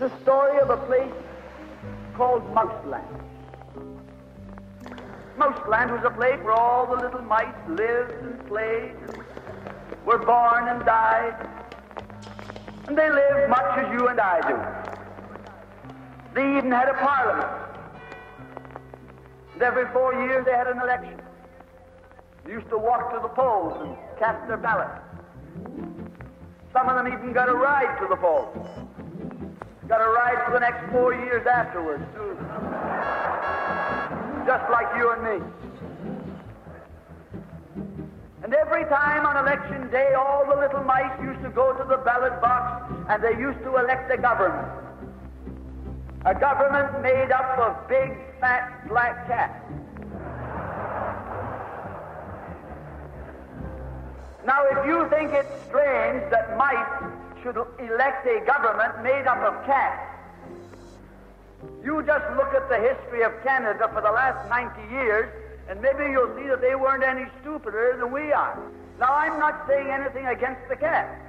It's a story of a place called Mouseland. Mouseland was a place where all the little mice lived and played, and were born and died, and they lived much as you and I do. They even had a parliament. And every 4 years they had an election. They used to walk to the polls and cast their ballot. Some of them even got a ride to the polls. Got a ride for the next 4 years afterwards, too. Just like you and me. And every time on election day, all the little mice used to go to the ballot box and they used to elect a government. A government made up of big, fat, black cats. Now, if you think it's strange that mice should elect a government made up of cats, you just look at the history of Canada for the last 90 years, and maybe you'll see that they weren't any stupider than we are. Now, I'm not saying anything against the cats.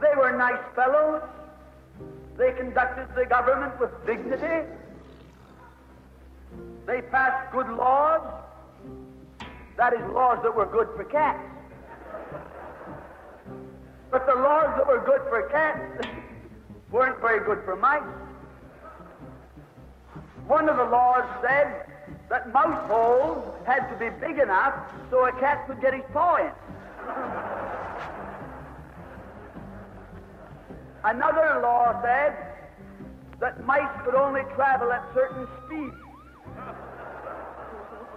They were nice fellows. They conducted the government with dignity. They passed good laws. That is, laws that were good for cats. But the laws that were good for cats weren't very good for mice. One of the laws said that mouse holes had to be big enough so a cat could get his paw in. Another law said that mice could only travel at certain speeds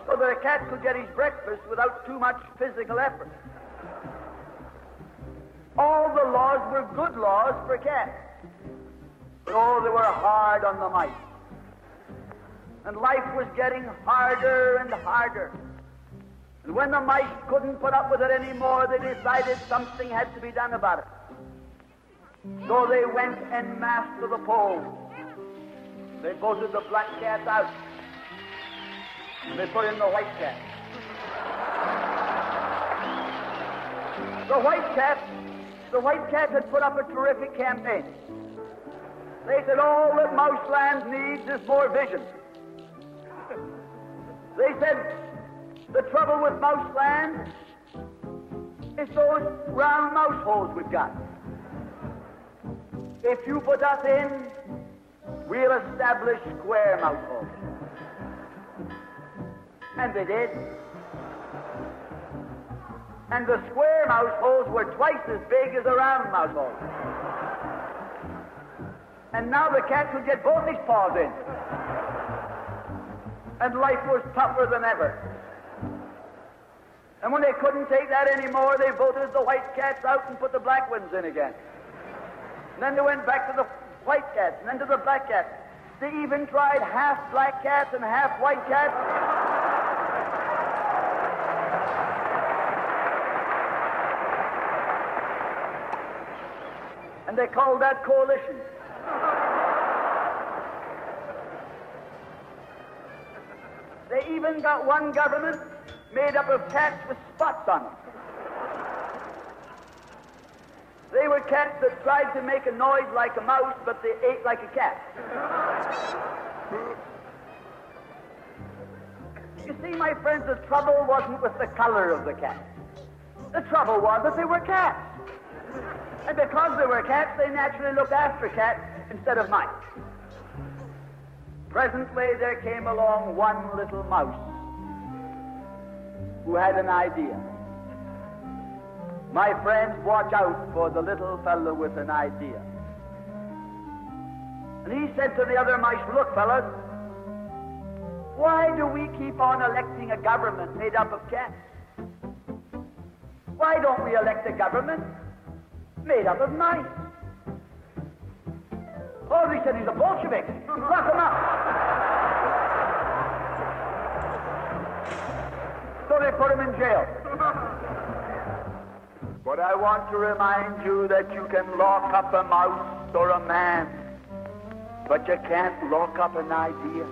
so that a cat could get his breakfast without too much physical effort. All the laws were good laws for cats. But oh, they were hard on the mice. And life was getting harder and harder. And when the mice couldn't put up with it anymore, they decided something had to be done about it. So they went en masse to the polls. They voted the black cats out. They put in the white cat. The white cat had put up a terrific campaign. They said all that Mouseland needs is more vision. They said the trouble with Mouseland is those round mouse holes we've got. If you put us in, we'll establish square mouse holes. And they did. And the square mouse holes were twice as big as the round mouse holes. And now the cat could get both his paws in. And life was tougher than ever. And when they couldn't take that anymore, they voted the white cats out and put the black ones in again. And then they went back to the white cats, and then to the black cats. They even tried half black cats and half white cats. And they called that coalition. They even got one government made up of cats with spots on them. They were cats that tried to make a noise like a mouse, but they ate like a cat. You see, my friends, the trouble wasn't with the color of the cat. The trouble was that they were cats. And because they were cats, they naturally looked after cats instead of mice. Presently, there came along one little mouse who had an idea. My friends, watch out for the little fellow with an idea. And he said to the other mice, look, fellas, why do we keep on electing a government made up of cats? Why don't we elect a government made up of mice? Oh, they said he's a Bolshevik. Lock him up. So they put him in jail. But I want to remind you that you can lock up a mouse or a man, but you can't lock up an idea.